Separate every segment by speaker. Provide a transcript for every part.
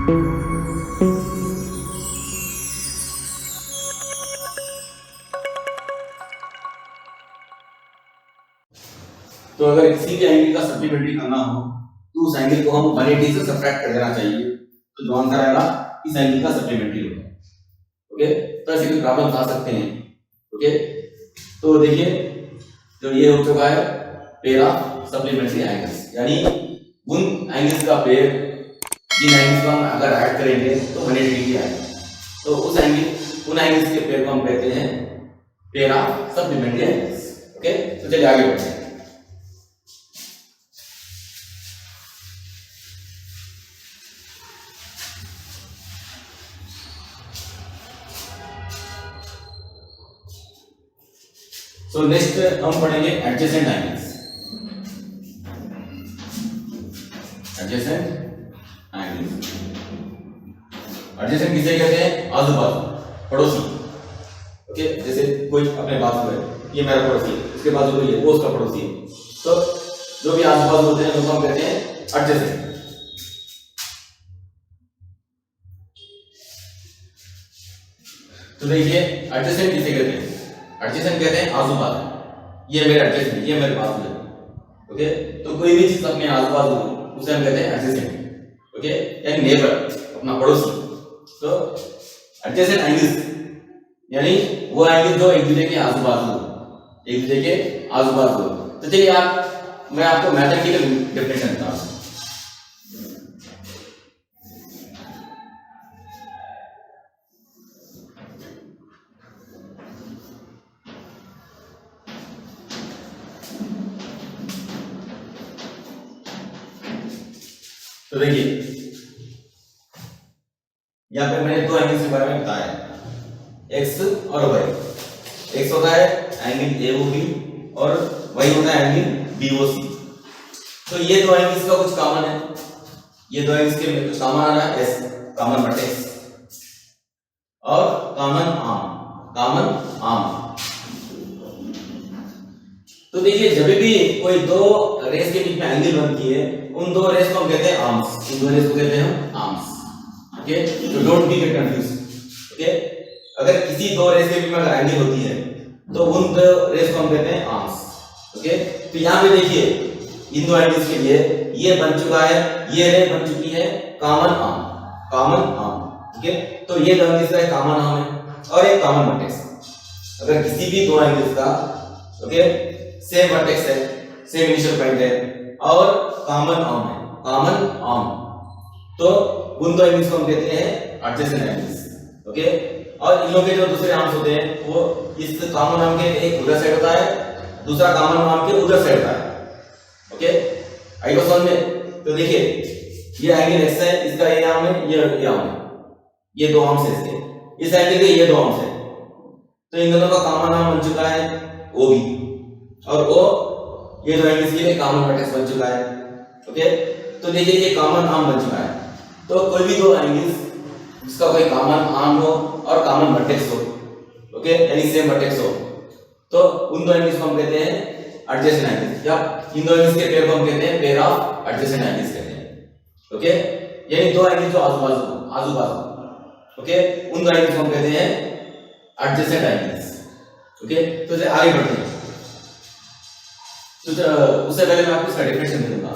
Speaker 1: तो अगर किसी भी एंगल का सप्लीमेंट्री करना हो तो उस एंगल को हम 180 से सब्ट्रैक्ट कर देना चाहिए, तो जो आंसर आएगा इस एंगल का सप्लीमेंट्री होगा। ओके, तो ऐसे कोई प्रॉब्लम आ सकते हैं। ओके, तो देखिए जो ये हो चुका है पेयर ऑफ सप्लीमेंट्री एंगल्स, यानी उन एंगल्स का पेयर जिन एंगल्स को हम अगर ऐड करेंगे तो 180 डिग्री आएगा, तो उस एंगल उन एंगल्स के पेयर को हम कहते हैं pair of supplementary angles. Okay, तो चलिए आगे बढ़ते हैं। तो नेक्स्ट हम पढ़ेंगे adjacent angles. Adjacent angles, adjacent किसे कहते हैं? आजू बाजू, पड़ोसी। ओके, जैसे कोई अपने बाजू है, ये मेरा पड़ोसी है, इसके बाजू कोई है, वो उसका पड़ोसी है, तो जो भी आजू बाजू होते हैं उनको हम कहते हैं एडजेसेंट। तो देखिए एडजेसेंट किसे कहते हैं? एडजेसेंट कहते हैं आजू बाजू, ये मेरा एडजेसेंट, ये मेरे बाजू है। ओके, तो कोई भी चीज अपने आजू बाजू उसे हम कहते हैं एडजेसेंट। ओके, यानी नेबर, अपना पड़ोसी। तो एडजेसेंट एंगल्स यानी वो एंगल जो एक दूसरे के आजू बाजू हो, एक दूसरे के आजू बाजू हो। तो चलिए मैं आपको मैथमेटिकल डेफिनेशन देता हूं। तो देखिए यहां पे मैंने दो एंगल्स के बारे में बताया, एक्स और वाई। एक्स होता है एंगल एओबी और वाई होता है एंगल बीओसी। तो ये दो एंगल्स का कुछ कॉमन है, ये दो एंगल्स के कुछ कॉमन आ रहा है, एस कॉमन वर्टेक्स और कॉमन आर्म। तो देखिए जब भी कोई दो रेस के बीच में एंगल बनती है, उन दो रेस को हम कहते हैं आर्म्स, इन दो रेस को कहते हैं हम आर्म्स। ओके, तो don't be get confuse. Okay, अगर किसी दो रेस के बीच में अगर एंगल होती है तो उन दो रेस को हम कहते हैं आर्म्स। ओके, तो यहां पे देखिए इन दो एंगल्स के लिए ये बन चुका है, ये रे बन चुकी है कॉमन आर्म। ओके, तो ये दो एंगल्स का कॉमन आर्म है और एक कॉमन वर्टेक्स। अगर किसी भी दो एंगल्स का ओके सेम वर्टेक्स है, सेम इनिशियल पॉइंट है और कॉमन आर्म, तो उन दो एंगल्स को हम कहते हैं एडजेसेंट एंगल्स। ओके, और इन लोगों के जो दूसरे आर्म्स होते हैं वो इस कॉमन आर्म के एक उधर साइड होता है, दूसरा कॉमन आर्म के उधर साइड होता है। ओके, आई बात समझ में? तो देखिए ये एंगल एक्स है, इसका ये आर्म है, ये आर्म है, ये दो आर्म्स है इसके, इस एंगल के ये दो आर्म्स है, तो इन दोनों का कॉमन आर्म बन चुका है ओबी, और ओ ये दो एंगल्स के लिए कॉमन वर्टेक्स बन चुका है। ओके, तो देखिए ये कॉमन आर्म बन चुका है। तो कोई भी दो एंगल्स जिसका कोई कॉमन आर्म हो और कॉमन वर्टेक्स हो, ओके यानी सेम वर्टेक्स हो, तो उन दो एंगल्स को हम कहते हैं एडजेसेंट एंगल्स, या इन दो एंगल्स के पेयर को हम कहते हैं पेयर ऑफ एडजेसेंट एंगल्स कहते हैं। ओके, यानी दो एंगल्स जो आजू बाजू, ओके उन दो एंगल्स को हम कहते हैं एडजेसेंट एंगल्स। ओके, तो चलिए आगे बढ़ते हैं। तो उससे पहले मैं आपको इसका डेफिनेशन दे दूंगा।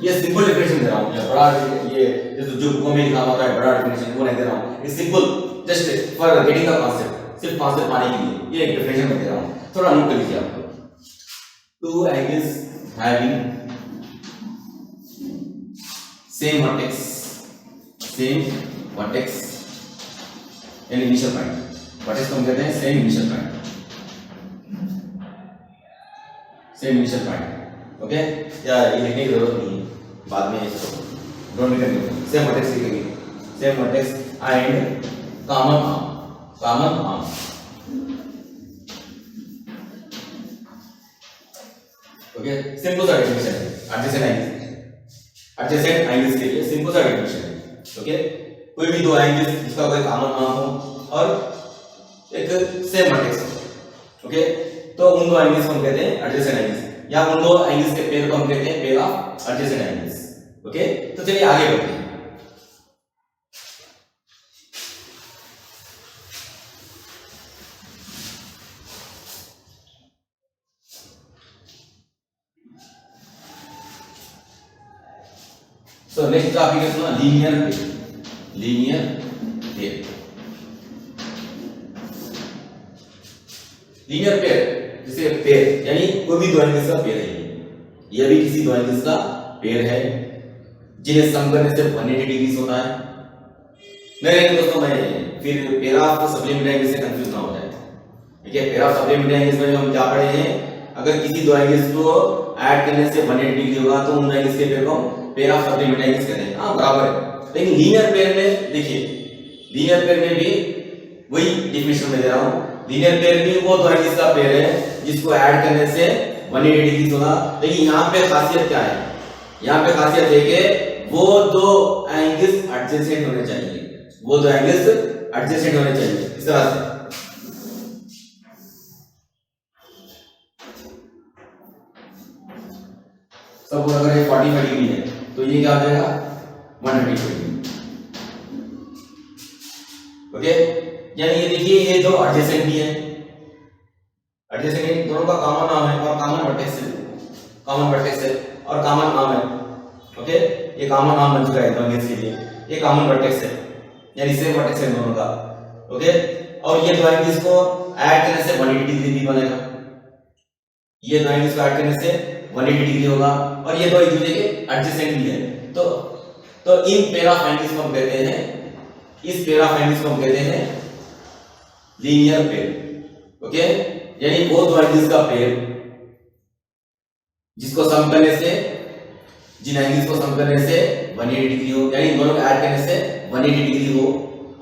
Speaker 1: ये सिंपल डेफिनेशन दे रहा हूं, बड़ा ये जो बुकों में लिखा होता है बड़ा डेफिनेशन वो नहीं दे रहा हूं, ये simple just for getting the concept, सिर्फ कांसेप्ट पाने के लिए ये एक डेफिनेशन मैं दे रहा हूं, थोड़ा नोट कर लीजिए आप। Two angles having same vertex यानी इनिशियल पॉइंट, वर्टेक्स को हम कहते हैं सेम इनिशियल पॉइंट। ओके, या ये लिखने की जरूरत नहीं है, बाद में इसको don't be confuse, same vertex लिखेंगे, same vertex and common arm. Okay, simple सा डेफिनेशन है एडजेसेंट एंगल्स के लिए, सिंपल सा डेफिनेशन है। ओके, कोई भी दो एंगल्स जिसका कोई कॉमन आर्म हो और एक सेम वर्टेक्स हो, ओके तो उन दो एंगल्स को हम कहते हैं एडजेसेंट एंगल्स। या उन दो एंगल्स के पेयर को हम कहते हैं pair of adjacent angles. Okay, तो चलिए आगे बढ़ते हैं। So next topic is linear pair. Linear pair. Linear pair जैसे पेयर यानी कोई भी दो एंगल्स का पेयर है, ये भी किसी दो एंगल्स का पेयर है जिन्हें सम करने से 180 डिग्री होता है। नहीं दोस्तों, मैं फिर पेयर ऑफ सप्लीमेंट्री एंगल से कंफ्यूज ना हो जाए। ठीक है, पेयर ऑफ सप्लीमेंट्री एंगल्स में हम क्या पढ़े हैं, अगर किसी दो एंगल्स को ऐड करने से 180 डिग्री होगा तो उन एंगल्स के पेयर को पेयर ऑफ सप्लीमेंट्री एंगल्स कहते हैं। हाँ बराबर है, लेकिन लीनियर पेयर में देखिए, लीनियर पेयर में भी वही डेफिनेशन में दे रहा हूं, लीनियर पेयर भी वो दो एंगल्स का पेयर है जिसको ऐड करने से 180 डिग्री होगा। लेकिन यहाँ पे खासियत क्या है, यहाँ पे खासियत है कि वो दो एंगल्स एडजेसेंट होने चाहिए, वो दो एंगल्स एडजेसेंट होने चाहिए। इस तरह से सपोज अगर ये 45 डिग्री है तो ये क्या हो जाएगा 180 डिग्री। ओके, यानी ये देखिए ये दो एडजेसेंट भी है, एडजेसेंट दोनों का कॉमन नाम है और कॉमन वर्टेक्स है, कॉमन वर्टेक्स है और कॉमन नाम है। ओके, ये कॉमन नाम बन चुका है दोनों के लिए, ये कॉमन वर्टेक्स है यानी सेम वर्टेक्स है दोनों का। ओके, और ये दो एंगल्स को ऐड करने से 180 डिग्री भी बनेगा, ये दो एंगल्स को ऐड करने से 180 डिग्री होगा और ये दो एक दूसरे के एडजेसेंट भी है। तो इन पेयर ऑफ एंगल्स को हम कहते हैं, इस पेयर ऑफ एंगल्स को हम कहते हैं लीनियर पेयर। ओके, यानी वो दो एंगल्स का पेयर जिसको सम करने से, जिन एंगल्स को सम करने से 180 डिग्री हो, यानी दोनों को ऐड करने से 180 डिग्री हो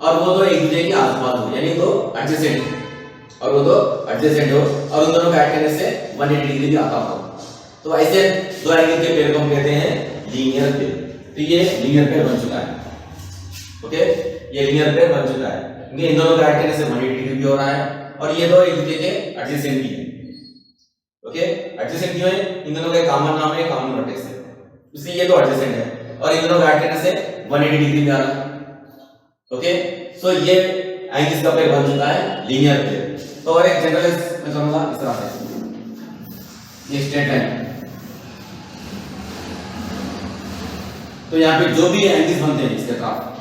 Speaker 1: और वो दो एक दूसरे के आसपास हो, यानी दो एडजेसेंट हो और वो दो एडजेसेंट हो और उन दोनों को ऐड करने से 180 डिग्री भी आता हो। तो ऐसे दो एंगल के पेयर को हम कहते हैं लीनियर पेयर। तो ये लीनियर पेयर बन चुका है। ओके, ये लीनियर पेयर बन चुका है क्योंकि इन दोनों को ऐड करने से 180 डिग्री भी हो रहा है और ये दो एक दूसरे के एडजेसेंट भी है। ओके, एडजेसेंट क्यों है, इन दोनों का कॉमन नाम है, कॉमन वर्टेक्स है, इसलिए ये दो एडजेसेंट है और इन दोनों को ऐड करने से 180 डिग्री भी आ रहा है। ओके, सो ये एंगल्स का पेयर बन चुका है लीनियर पेयर। तो और एक जनरल मैं करूंगा इस तरह से, ये स्ट्रेट लाइन। तो यहाँ पे जो भी एंगल्स बनते हैं इसके साथ,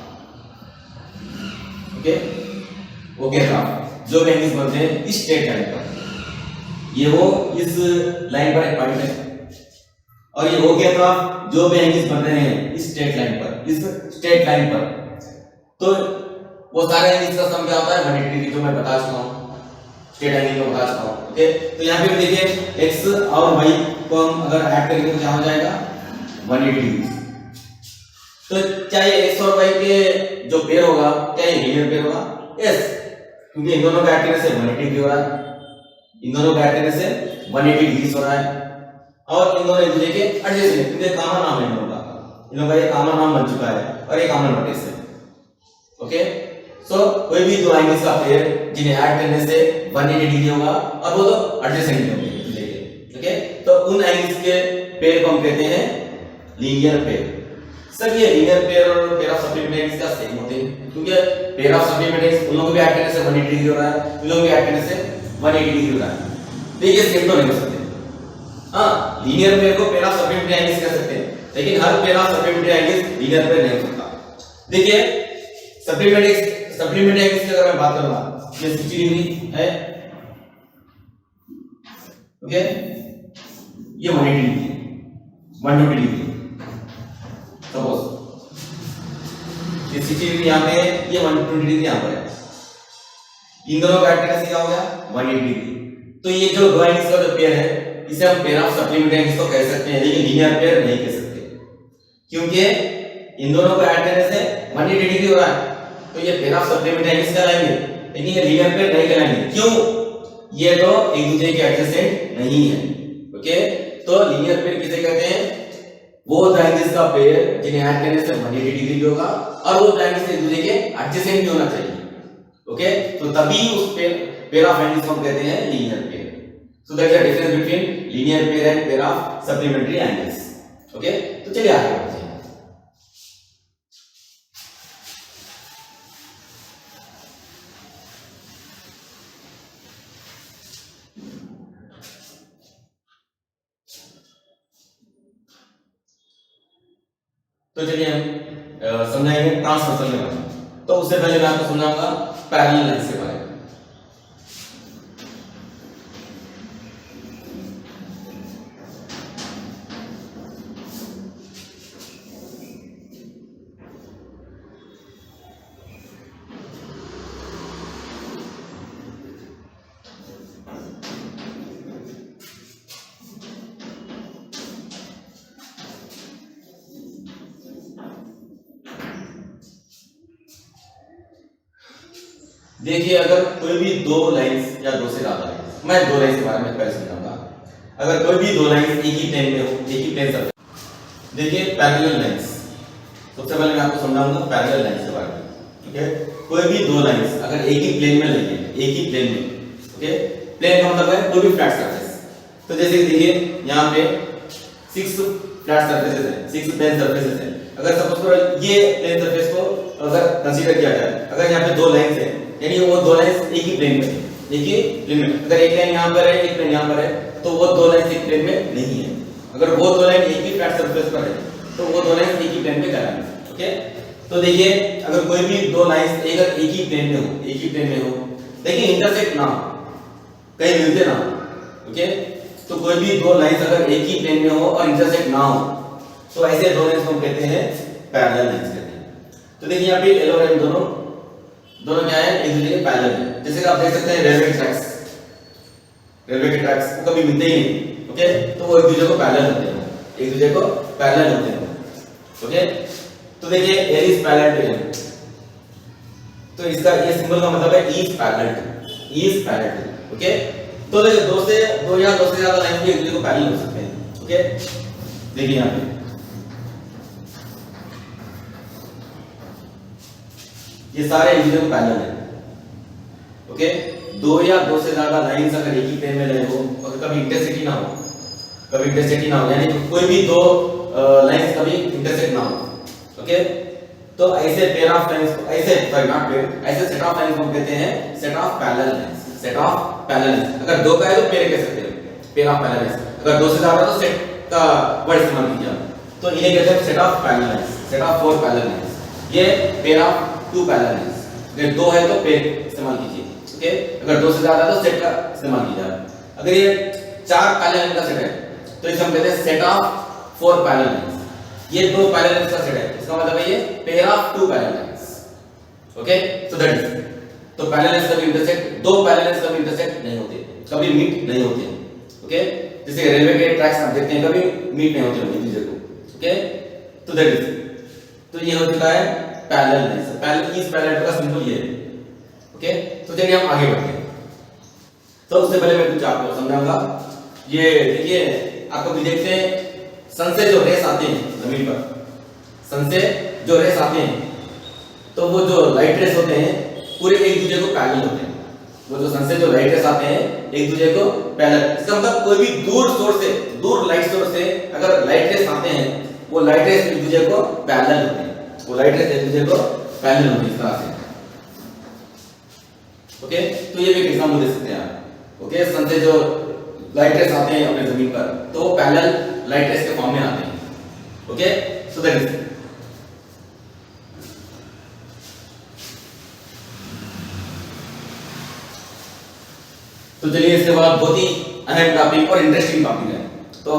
Speaker 1: ओके ग्राफ जो भी एंगल्स बनते हैं इस स्ट्रेट लाइन पर, ये वो इस लाइन पर एक पॉइंट है और ये ओके ग्राफ जो भी एंगल्स बन रहे हैं इस स्ट्रेट लाइन पर, इस स्ट्रेट लाइन पर, तो वो सारे एंगल्स का सम क्या होता है 180 डिग्री, जो मैं बता चुका हूँ, स्ट्रेट एंगल को बता चुका हूँ। ओके, तो यहाँ पे देखिए x और y को हम अगर ऐड करेंगे तो क्या हो जाएगा 180 डिग्री। तो क्या ये x और y के जो पेयर होगा क्या ये लीनियर पेयर होगा? यस, क्योंकि इन दोनों का ऐड करने से 180 डिग्री हो रहा है, इन दोनों का ऐड करने से 180 डिग्री हो रहा है और इन दोनों एक दूसरे के एडजेसेंट है क्योंकि कॉमन नाम है इन लोगों का, इन लोगों का ये कॉमन नाम बन चुका है और ये कॉमन वर्टेक्स है। ओके, सो कोई भी दो एंगल्स का पेयर जिन्हें ऐड करने से 180 डिग्री होगा और वो तो एडजेसेंट होंगे। ओके, तो उन एंगल्स के पेयर को हम कहते हैं लीनियर पेयर। सर ये लीनियर पेयर और पेयर ऑफ सप्लीमेंट्री एंगल्स का सेम होते हैं क्योंकि पेयर ऑफ सप्लीमेंट्री एंगल्स उन लोगों को भी ऐड करने से 180 डिग्री हो रहा है, उन लोगों को भी ऐड करने से 180 डिग्री हो रहा है, तो ये सेम तो नहीं हो सकते। हाँ, लीनियर पेयर को पेयर ऑफ सप्लीमेंट्री एंगल्स कह सकते हैं लेकिन हर pair of supplementary angles linear pair नहीं हो सकता। देखिए सप्लीमेंट्री एंगल्स की अगर मैं बात करूंगा, ये 60 डिग्री है, ओके, ये 180 डिग्री, 120 डिग्री, सपोज ये 60 डिग्री यहाँ पे, ये 120 डिग्री यहाँ पर है, इन दोनों का ऐड करने से क्या हो गया 180 डिग्री। तो ये जो दो एंगल्स का जो पेयर है इसे हम पेयर ऑफ सप्लीमेंट्री एंगल्स तो कह सकते हैं लेकिन लीनियर पेयर नहीं कह सकते क्योंकि इन दोनों को ऐड करने से 180 डिग्री हो रहा है, तो ये पेयर ऑफ सप्लीमेंट्री एंगल्स कहलाएंगे लेकिन ये लीनियर पेयर नहीं कहलाएंगे। क्यों? ये तो एक दूसरे के एडजेसेंट नहीं है। ओके, तो लीनियर पेयर किसे कहते हैं? वो दो एंगल्स का पेयर जिन्हें ऐड करने से 180 डिग्री भी होगा और वो एंगल्स एक दूसरे के एडजेसेंट भी होना चाहिए। ओके, तो तभी उस पेयर ऑफ एंगल्स को हम कहते हैं linear pair. So that's the difference between linear pair and pair of supplementary angles. Okay, तो चलिए आगे बढ़ते हैं। तो चलिए हम समझाएंगे ट्रांसवर्सल के बारे में। तो उससे पहले मैं आपको समझाऊंगा पैरेलल लाइंस के बारे में। देखिए अगर कोई भी दो लाइंस या दो से ज्यादा लाइंस, मैं दो लाइंस के बारे में पहले समझाऊंगा। अगर कोई भी दो लाइंस एक ही प्लेन में हो, एक ही प्लेन सरफेस, देखिए पैरेलल लाइंस, सबसे पहले मैं आपको समझाऊंगा पैरेलल लाइंस के बारे में। ओके, कोई भी दो लाइंस अगर एक ही प्लेन में लगी है, एक ही प्लेन में, ओके, प्लेन का मतलब है कोई भी फ्लैट सरफेस। तो जैसे कि देखिए यहाँ पे 6 फ्लैट सरफेसेस हैं, 6 प्लेन सरफेसेस हैं। अगर सपोज करो ये प्लेन सरफेस को अगर कंसीडर किया जाए, अगर यहाँ पे दो लाइंस हैं, यानी वो दो लाइंस एक ही प्लेन में, एक ही प्लेन में, अगर एक लाइन यहाँ पर है, एक प्लेन यहाँ पर है, तो वो दो लाइंस एक प्लेन में नहीं है। अगर वो दो लाइन एक ही फ्लैट सरफेस पर है, तो वो दो लाइंस एक ही प्लेन में कहलाएंगे। ओके, तो देखिए अगर कोई भी दो लाइंस अगर एक ही प्लेन में हो, एक ही प्लेन में हो, लेकिन इंटरसेक्ट ना हो, कहीं मिलते ना हो, ओके, तो कोई भी दो लाइंस अगर एक ही प्लेन में हो और इंटरसेक्ट ना हो, तो ऐसे दो लाइंस को हम कहते हैं पैरेलल लाइंस कहते हैं। तो देखिए यहाँ पे एल और एम दोनों क्या है, एक दूसरे के पैरेलल है। जैसे कि आप देख सकते हैं रेलवे के ट्रैक्स वो कभी मिलते ही नहीं, ओके, तो वो एक दूसरे को पैरेलल होते हैं, एक दूसरे को पैरेलल होते हैं। ओके, तो देखिए L is parallel to M, तो इसका ये सिंबल का मतलब है इज पैरेलल टू। ओके, तो देखिए दो या दो से ज्यादा लाइन भी एक दूसरे को पैरेलल हो सकते हैं। ओके, देखिए यहाँ पे ये सारे एक दूसरे को पैरेलल है। ओके, दो या दो से ज्यादा लाइंस अगर एक ही प्लेन में लगे हो और कभी इंटरसेक्ट ना हो, यानी कोई भी दो लाइंस कभी इंटरसेक्ट ना हो, ओके, तो ऐसे पेयर ऑफ लाइंस को ऐसे नॉट पेयर, ऐसे सेट ऑफ लाइंस को कहते हैं set of parallel lines. Set of parallel lines, अगर दो का है तो पेयर कह सकते हैं, पेयर ऑफ पैरेलल लाइंस। अगर दो से ज्यादा तो सेट का वर्ड इस्तेमाल कीजिए, तो इन्हें कहते हैं set of parallel lines, set of 4 parallel lines. ये पेयर ऑफ 2 पैरेलल लाइंस, अगर दो है तो पेयर इस्तेमाल कीजिए। ओके, अगर दो से ज्यादा तो सेट का इस्तेमाल कीजिए। अगर ये 4 पैरेलल लाइन का सेट है तो इसे हम कहते हैं सेट ऑफ 4 पैरेलल लाइंस। ये दो पैरेलल लाइंस का सेट है, इसका मतलब है ये pair of 2 parallel lines. Okay, so that is, तो पैरेलल लाइंस कभी इंटरसेक्ट, दो पैरेलल लाइंस कभी इंटरसेक्ट नहीं होते, कभी मीट नहीं होते। ओके, जैसे रेलवे के ट्रैक्स आप देखते हैं कभी मीट नहीं होते एक दूसरे को। ओके, तो दैट इज, तो ये हो चुका है parallel lines. Parallel is parallel का सिंबल ये है। ओके, तो चलिए हम आगे बढ़ते हैं। तो उससे पहले मैं कुछ आपको समझाऊंगा। ये देखिए आप कभी देखते हैं सन से जो रेस आते हैं जमीन पर, सन से जो रेस आते हैं, तो वो जो लाइट रेस होते हैं पूरे एक दूसरे को पैरेलल होते हैं। वो जो सन से जो लाइट रेस आते हैं एक दूसरे को पैरेलल, इसका मतलब कोई भी दूर सोर्स से, दूर लाइट सोर्स से अगर लाइट रेस आते हैं, वो लाइट रेस एक दूसरे को पैरेलल होते हैं, वो लाइट रेस एक दूसरे को पैरेलल होती है इस तरह से। ओके, तो ये भी एक एग्जांपल दे सकते हैं आप। ओके, सन से जो लाइट रेस आते हैं अपने जमीन पर, तो वो पैरेलल लाइट रेस के फॉर्म में आते हैं। ओके, सो दैट इज, तो चलिए इसके बाद बहुत ही अहम टॉपिक और इंटरेस्टिंग टॉपिक है। तो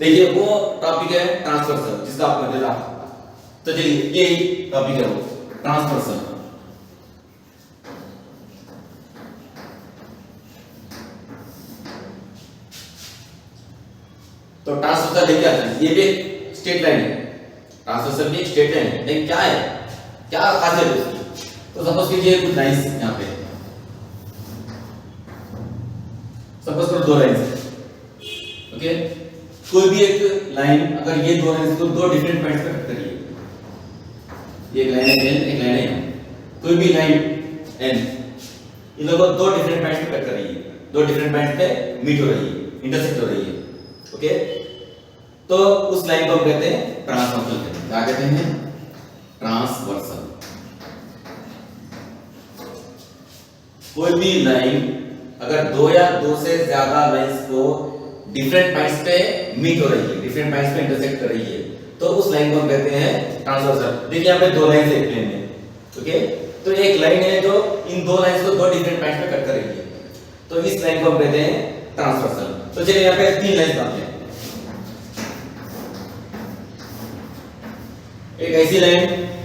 Speaker 1: देखिए वो टॉपिक है ट्रांसवर्सल, जिसका आपको पता है। तो चलिए ये टॉपिक है वो ट्रांसवर्सल। तो ट्रांसवर्सल देखिए क्या है, ये भी स्ट्रेट लाइन है, ट्रांसवर्सल भी स्ट्रेट लाइन है, लेकिन क्या है, क्या खासियत है उसकी? तो सपोज कीजिए कुछ लाइंस यहाँ पे, सपोज करो दो लाइंस है। ओके, कोई भी एक लाइन अगर ये दो लाइंस को दो डिफरेंट पॉइंट्स पे कट करिए, ये एक लाइन है एन, एक लाइन है, कोई भी लाइन एन, इन लोगों को दो डिफरेंट पॉइंट्स पे कट करिए, दो डिफरेंट पॉइंट पे मीट हो रही है, इंटरसेक्ट हो रही है। ओके, तो उस लाइन को हम कहते हैं ट्रांसवर्सल कहते हैं। क्या कहते हैं? ट्रांसवर्सल। कोई भी लाइन अगर दो या दो से ज्यादा लाइंस को डिफरेंट पॉइंट्स पे मीट हो रही है, डिफरेंट पॉइंट्स पे इंटरसेक्ट कर रही है, तो उस लाइन को हम कहते हैं ट्रांसवर्सल। देखिए यहाँ पे दो लाइन है एक प्लेन में। ओके, तो एक लाइन है जो इन दो लाइंस को दो डिफरेंट पॉइंट्स पे कट कर रही है, तो इस लाइन को हम कहते हैं ट्रांसवर्सल। तो चलिए यहाँ पे तीन लाइन बनाते हैं। एक ऐसी लाइन,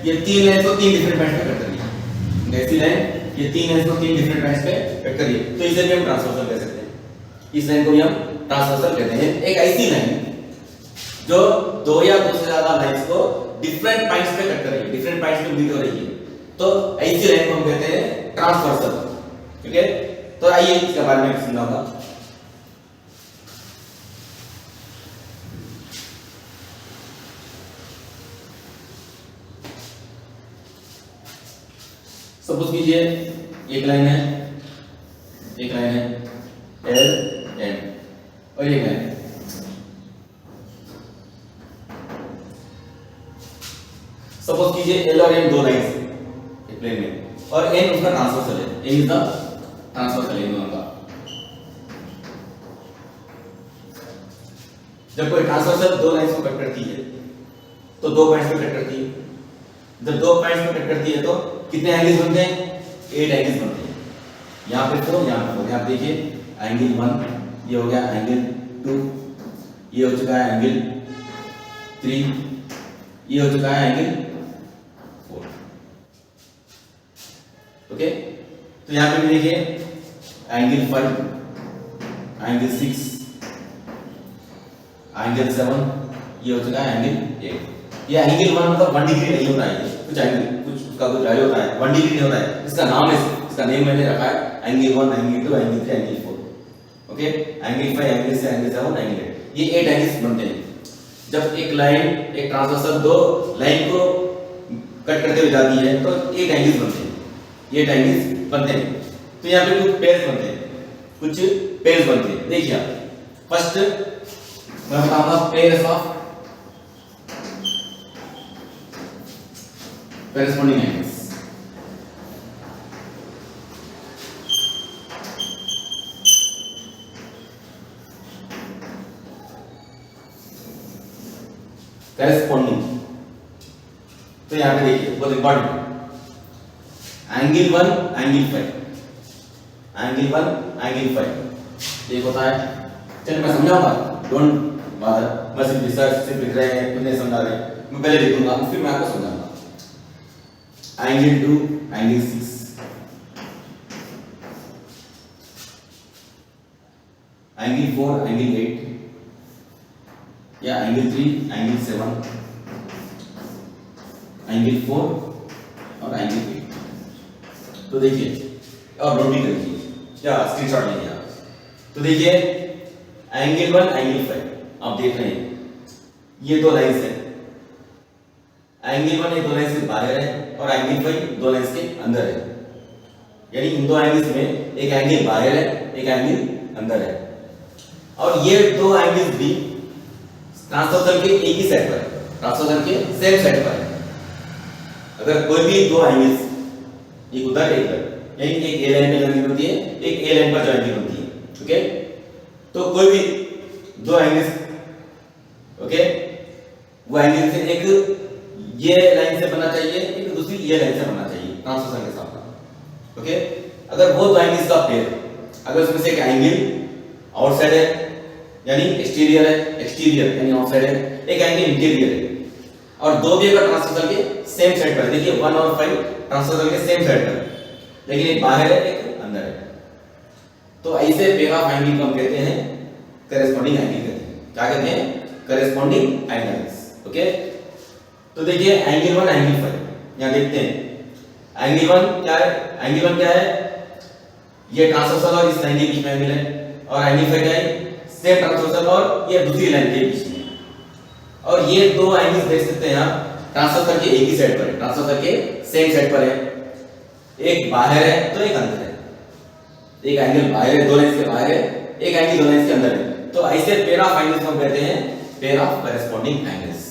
Speaker 1: ये तीन लाइन को तीन डिफरेंट पॉइंट्स पे कट कर रही है। ऐसी लाइन, ये तीन लाइन को तीन डिफरेंट पॉइंट्स पे कट कर रही है, तो इसे भी हम ट्रांसवर्सल कह सकते हैं। इस लाइन को भी हम ट्रांसवर्सल कहते हैं। एक ऐसी लाइन जो दो या दो से ज्यादा लाइंस को डिफरेंट पॉइंट्स पे कट कर रही है, डिफरेंट पॉइंट्स पे मीट हो रही है, तो ऐसी लाइन को हम कहते हैं ट्रांसवर्सल। ठीक है, तो आइए इसके बारे में समझाऊंगा। सपोज कीजिए एक लाइन है एल एन और एक लाइन सपोज कीजिए एल और एन दो लाइंस है एक प्लेन में, और एन उसका ट्रांसवर्सल है, एन इज द ट्रांसवर्सल इन दोनों का। जब कोई ट्रांसवर्सल दो लाइंस को कट करती है तो दो पॉइंट्स पे कट करती है। जब दो पॉइंट्स पे कट करती है तो कितने एंगल्स बनते हैं? 8 एंगल्स बनते हैं। यहां पे तो यहां पे आप देखिए एंगल 1 ये हो गया, एंगल 2 ये हो चुका है, एंगल 3 ये हो चुका है, एंगल 4। ओके, तो यहां पे भी देखिए एंगल 5, एंगल 6, एंगल 7 ये हो चुका है, एंगल 8। ये एंगल 1 मतलब 1 डिग्री नहीं होता है, कुछ एंगल कुछ उसका कुछ वैल्यू होता है, 1 डिग्री नहीं होता है। इसका नाम है, इसका नेम मैंने रखा है angle 1, angle 2, angle 3, angle 4। Okay, angle 5, angle 6, angle 7, angle 8, ये 8 एंगल्स बनते हैं। जब एक लाइन, एक ट्रांसवर्सल दो लाइन को कट करते हुए जाती है तो 8 एंगल्स बनते हैं, 8 एंगल्स बनते हैं। तो यहाँ पे कुछ पेयर्स बनते हैं, कुछ पेयर्स बनते हैं। देखिए फर्स्ट मैं बताऊंगा pairs of corresponding angles। corresponding, तो यहां पे देखिए बहुत इंपॉर्टेंट है, एंगल 1 एंगल 5, एंगल 1 एंगल 5 एक होता है। चलिए मैं समझाऊंगा, डोंट बॉदर, मैं सिर्फ रिसर्च सिर्फ लिख रहे हैं, कुछ नहीं समझा रहे, मैं पहले लिखूंगा फिर मैं आपको समझाऊंगा। एंगल 2 एंगल 6, एंगल 4 एंगल 8 या एंगल 3 एंगल 7, एंगल 4 और एंगल 8। तो देखिए और नोट भी करिए या स्क्रीनशॉट लीजिए आप। तो देखिए एंगल 1 एंगल 5 आप देख रहे हैं, ये दो लाइंस है। एंगल 1 एक दो लाइंस के बाहर है और एंगल 5 दो लाइंस के अंदर है, यानी इन दो एंगल्स में एक एंगल बाहर है, एक एंगल अंदर है। और ये दो एंगल्स भी ट्रांसवर्सल के एक ही साइड पर है, ट्रांसवर्सल के सेम साइड पर है। अगर कोई भी दो एंगल्स एक उधर एक इधर, यानी एक ए लाइन में जॉइनिंग होती है, एक ए लाइन पर जॉइनिंग होती है। ओके, तो कोई भी दो एंगल्स, ओके, वो एंगल से एक ये लाइन से बनना चाहिए, एक दूसरी ये लाइन से बनना चाहिए ट्रांसवर्सल के साथ। ओके, अगर वो दो एंगल्स का पेयर, अगर उसमें से एक एंगल आउटसाइड है यानी एक्सटीरियर है, एक्सटीरियर यानी आउटसाइड है, एक एंगल इंटीरियर है, और दो भी अगर ट्रांसवर्सल के सेम साइड पर, देखिए 1 और 5 ट्रांसवर्सल के सेम साइड पर, लेकिन एक बाहर है एक अंदर है, तो ऐसे पेयर ऑफ एंगल को हम कहते हैं करेस्पॉन्डिंग एंगल कहते हैं। क्या कहते हैं? Corresponding angles. ओके, तो देखिए एंगल 1 एंगल 5 यहां देखते हैं। एंगल 1 क्या है? एंगल 1 क्या है? ये ट्रांसवर्सल और इस लाइन के बीच में एंगल है, और एंगल 5 क्या है? सेम ट्रांसवर्सल और ये दूसरी लाइन के बीच में। और ये दो एंगल्स देख सकते हैं आप, ट्रांसवर्सल के एक ही साइड पर है, ट्रांसवर्सल के सेम साइड पर है, एक बाहर है तो एक अंदर है। एक एंगल बाहर है, दो लाइंस के बाहर है, एक एंगल दो लाइंस के अंदर है, तो ऐसे पेयर ऑफ एंगल्स को हम कहते हैं पेयर ऑफ करेस्पॉन्डिंग एंगल्स।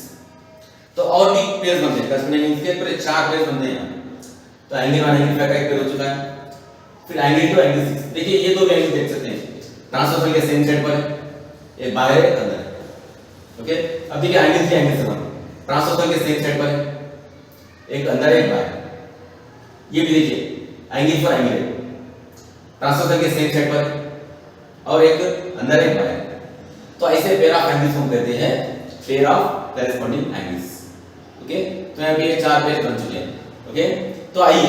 Speaker 1: तो और भी पेयर्स बनते हैं करेस्पॉन्डिंग एंगल्स के, पूरे 4 पेयर्स बनते हैं। तो एंगल 1 एंगल 5 का एक पेयर हो चुका है, फिर एंगल 2 एंगल 6। देखिए ये दो एंगल देख सकते हैं, ट्रांसवर्सल के सेम साइड पर है, एक बाहर है, अंदर है। ओके, अब देखिए एंगल 3 एंगल 7 ट्रांसवर्सल के सेम साइड पर है, एक अंदर है, एक बाहर है। ये भी देखिए एंगल 4 एंगल ट्रांसवर्सल के सेम साइड पर और एक अंदर एक बाहर। तो ऐसे पेयर ऑफ एंगल्स हम कहते हैं pair of corresponding angles. Okay, तो यहाँ पे ये 4 पेयर बन चुके हैं। ओके, तो आइए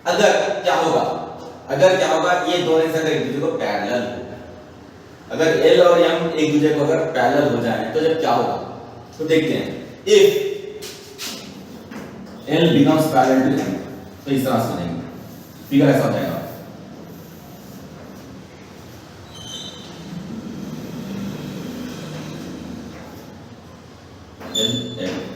Speaker 1: अगर क्या होगा, ये दो लाइंस अगर एक दूसरे को पैरेलल हो, अगर L और M एक दूसरे को अगर पैरेलल हो जाए तो जब क्या होगा, तो देखते हैं। If L becomes parallel to M, तो इस तरह से बनेगा, फिगर ऐसा हो जाएगा। L